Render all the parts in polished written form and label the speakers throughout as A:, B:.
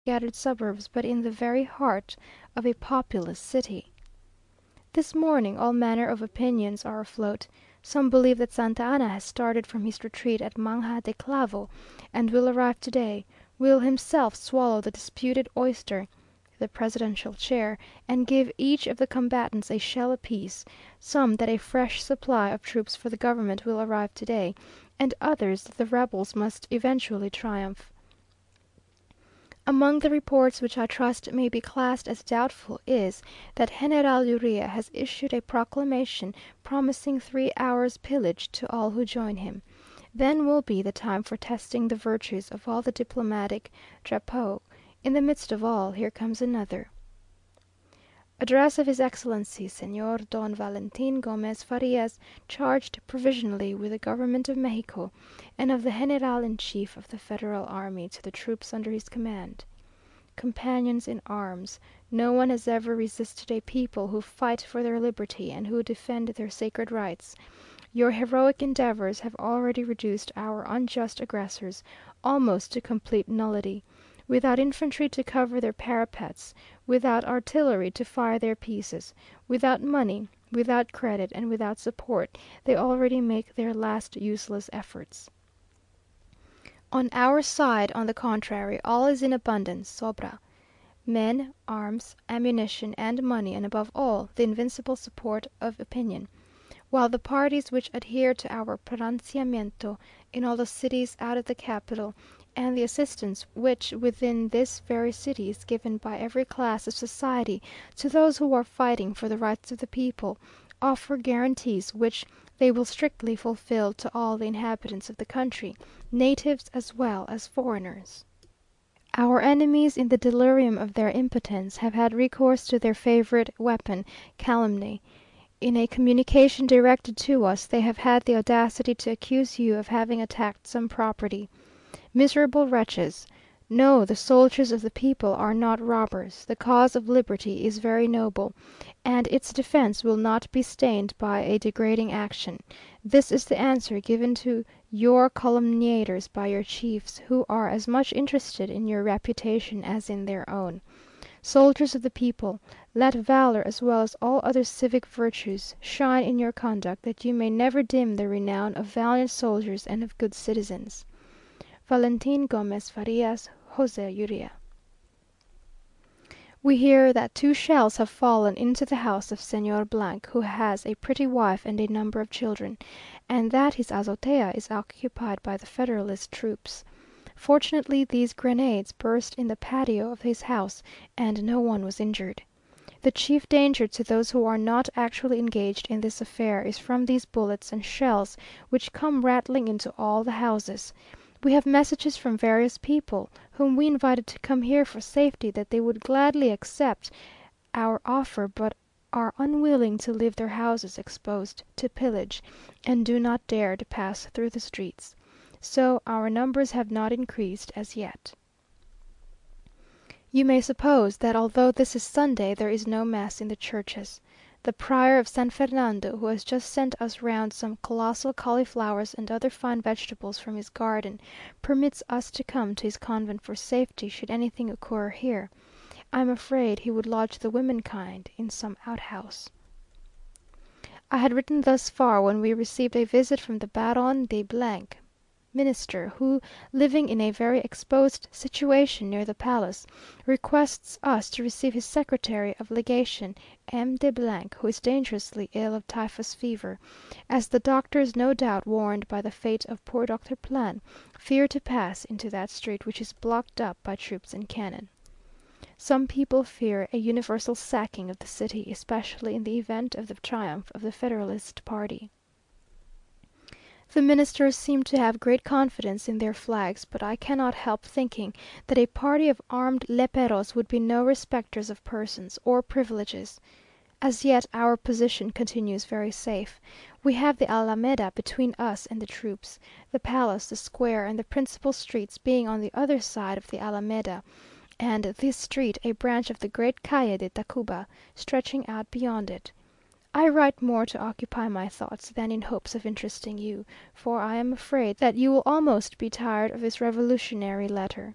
A: scattered suburbs, but in the very heart of a populous city. This morning all manner of opinions are afloat. Some believe that Santa Anna has started from his retreat at Manga de Clavo, and will arrive to day, will himself swallow the disputed oyster (the presidential chair), and give each of the combatants a shell apiece; some that a fresh supply of troops for the government will arrive to day, and others that the rebels must eventually triumph. Among the reports which I trust may be classed as doubtful is, that General Urrea has issued a proclamation promising 3 hours' pillage to all who join him. Then will be the time for testing the virtues of all the diplomatic drapeaux. In the midst of all, here comes another. Address of His Excellency Señor Don Valentin Gomez Farias, charged provisionally with the Government of Mexico, and of the General in Chief of the Federal Army, to the troops under his command. Companions in arms, no one has ever resisted a people who fight for their liberty and who defend their sacred rights. Your heroic endeavours have already reduced our unjust aggressors almost to complete nullity. Without infantry to cover their parapets, without artillery to fire their pieces, without money, without credit, and without support, they already make their last useless efforts. On our side, on the contrary, all is in abundance (sobra); men, arms, ammunition, and money, and above all, the invincible support of opinion; while the parties which adhere to our pronunciamiento in all the cities out of the capital, and the assistance which within this very city is given by every class of society to those who are fighting for the rights of the people, offer guarantees which they will strictly fulfil to all the inhabitants of the country, natives as well as foreigners. Our enemies, in the delirium of their impotence, have had recourse to their favourite weapon, calumny. In a communication directed to us, they have had the audacity to accuse you of having attacked some property. Miserable wretches! No, the soldiers of the people are not robbers. The cause of liberty is very noble, and its defence will not be stained by a degrading action. This is the answer given to your calumniators by your chiefs, who are as much interested in your reputation as in their own. Soldiers of the people, let valour as well as all other civic virtues shine in your conduct, that you may never dim the renown of valiant soldiers and of good citizens. Valentin Gomez Farias, José Urrea. We hear that 2 shells have fallen into the house of Señor , who has a pretty wife and a number of children, and that his azotea is occupied by the federalist troops. Fortunately these grenades burst in the patio of his house, and no one was injured. The chief danger to those who are not actually engaged in this affair is from these bullets and shells which come rattling into all the houses. We have messages from various people, whom we invited to come here for safety, that they would gladly accept our offer, but are unwilling to leave their houses exposed to pillage, and do not dare to pass through the streets. So our numbers have not increased as yet. You may suppose that although this is Sunday, there is no mass in the churches. The prior of San Fernando, who has just sent us round some colossal cauliflowers and other fine vegetables from his garden, permits us to come to his convent for safety should anything occur here. I am afraid he would lodge the womenkind in some outhouse. I had written thus far when we received a visit from the Baron de Minister, who, living in a very exposed situation near the palace, requests us to receive his secretary of legation, M. de , who is dangerously ill of typhus fever, as the doctors, no doubt warned by the fate of poor Dr. Plan, fear to pass into that street which is blocked up by troops and cannon. Some people fear a universal sacking of the city, especially in the event of the triumph of the federalist party. The Ministers seem to have great confidence in their flags, but I cannot help thinking that a party of armed léperos would be no respecters of persons or privileges. As yet our position continues very safe. We have the Alameda between us and the troops, the palace, the square, and the principal streets being on the other side of the Alameda, and this street a branch of the great Calle de Tacuba, stretching out beyond it. I write more to occupy my thoughts than in hopes of interesting you, for I am afraid that you will almost be tired of this revolutionary letter.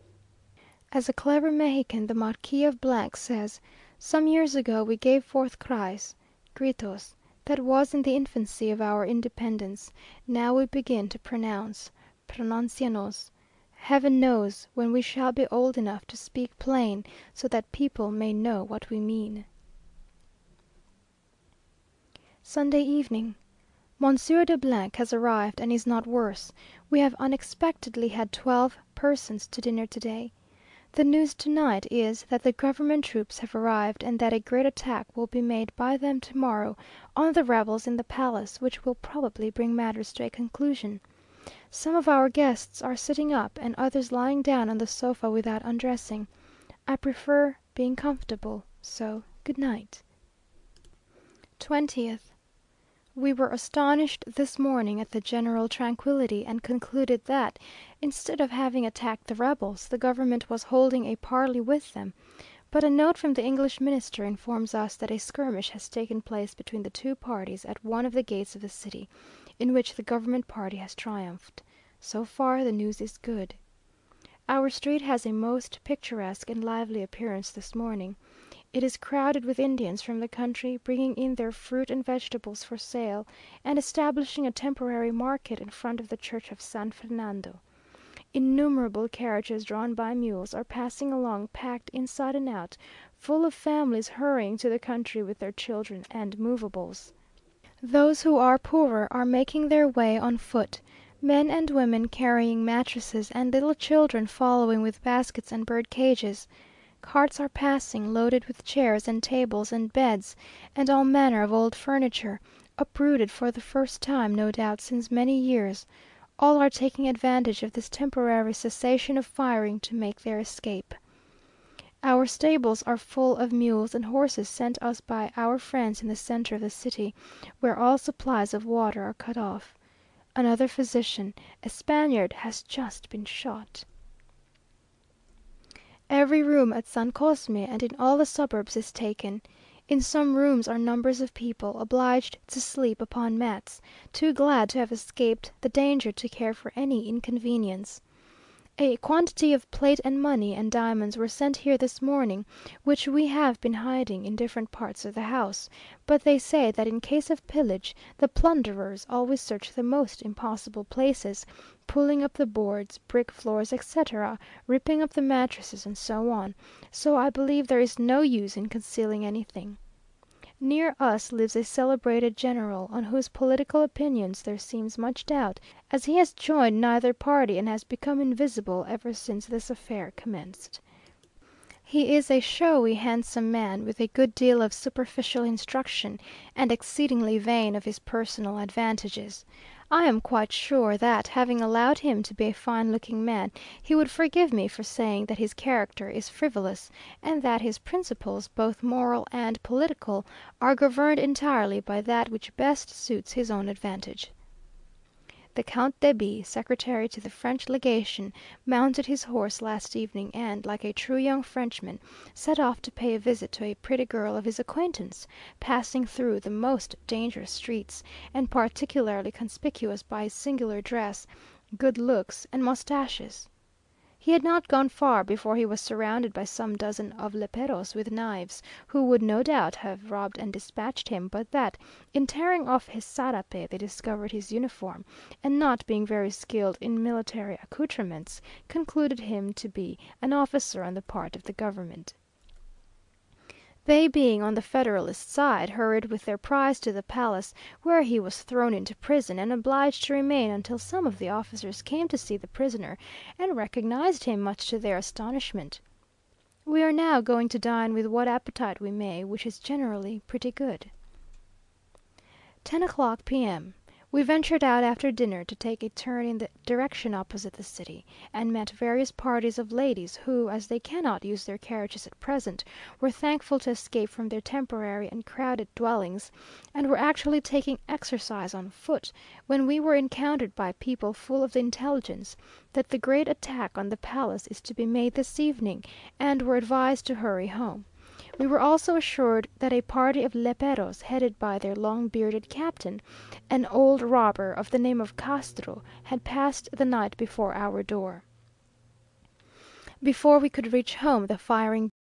A: As a clever Mexican, the Marquis of says, "Some years ago we gave forth cries (gritos) that was in the infancy of our independence; now we begin to pronounce (pronuncianos). Heaven knows when we shall be old enough to speak plain, so that people may know what we mean." Sunday evening. Monsieur de has arrived and is not worse. We have unexpectedly had 12 persons to dinner to day. The news to night is, that the government troops have arrived, and that a great attack will be made by them to morrow on the rebels in the palace, which will probably bring matters to a conclusion. Some of our guests are sitting up, and others lying down on the sofa without undressing. I prefer being comfortable, so good night. 20th. We were astonished this morning at the general tranquillity, and concluded that, instead of having attacked the rebels, the government was holding a parley with them; but a note from the English Minister informs us that a skirmish has taken place between the two parties at one of the gates of the city, in which the government party has triumphed. So far the news is good. Our street has a most picturesque and lively appearance this morning. It is crowded with Indians from the country, bringing in their fruit and vegetables for sale, and establishing a temporary market in front of the church of San Fernando. Innumerable carriages drawn by mules are passing along packed inside and out, full of families hurrying to the country with their children and movables. Those who are poorer are making their way on foot, men and women carrying mattresses, and little children following with baskets and bird cages. Carts are passing, loaded with chairs and tables and beds, and all manner of old furniture, uprooted for the first time, no doubt, since many years. All are taking advantage of this temporary cessation of firing to make their escape. Our stables are full of mules and horses sent us by our friends in the centre of the city, where all supplies of water are cut off. Another physician, a Spaniard, has just been shot. Every room at San Cosme and in all the suburbs is taken. In some rooms are numbers of people, obliged to sleep upon mats, too glad to have escaped the danger to care for any inconvenience. A quantity of plate and money and diamonds were sent here this morning, which we have been hiding in different parts of the house; but they say that in case of pillage, the plunderers always search the most impossible places, pulling up the boards, brick floors, etc., ripping up the mattresses, and so on; so I believe there is no use in concealing anything. Near us lives a celebrated general, on whose political opinions there seems much doubt, as he has joined neither party, and has become invisible ever since this affair commenced. He is a showy, handsome man, with a good deal of superficial instruction, and exceedingly vain of his personal advantages. I am quite sure that, having allowed him to be a fine looking man, he would forgive me for saying that his character is frivolous, and that his principles, both moral and political, are governed entirely by that which best suits his own advantage. The Count de B, secretary to the French legation, mounted his horse last evening, and, like a true young Frenchman, set off to pay a visit to a pretty girl of his acquaintance, passing through the most dangerous streets, and particularly conspicuous by his singular dress, good looks, and moustaches. He had not gone far before he was surrounded by some dozen of léperos with knives, who would no doubt have robbed and dispatched him, but that, in tearing off his sarape, they discovered his uniform, and not being very skilled in military accoutrements, concluded him to be an officer on the part of the government. They, being on the federalist side, hurried with their prize to the palace, where he was thrown into prison, and obliged to remain until some of the officers came to see the prisoner, and recognized him, much to their astonishment. We are now going to dine with what appetite we may, which is generally pretty good. 10 o'clock, P.M. We ventured out after dinner to take a turn in the direction opposite the city, and met various parties of ladies, who, as they cannot use their carriages at present, were thankful to escape from their temporary and crowded dwellings, and were actually taking exercise on foot, when we were encountered by people full of the intelligence that the great attack on the palace is to be made this evening, and were advised to hurry home. We were also assured that a party of léperos, headed by their long bearded captain, an old robber of the name of Castro, had passed the night before our door. Before we could reach home, the firing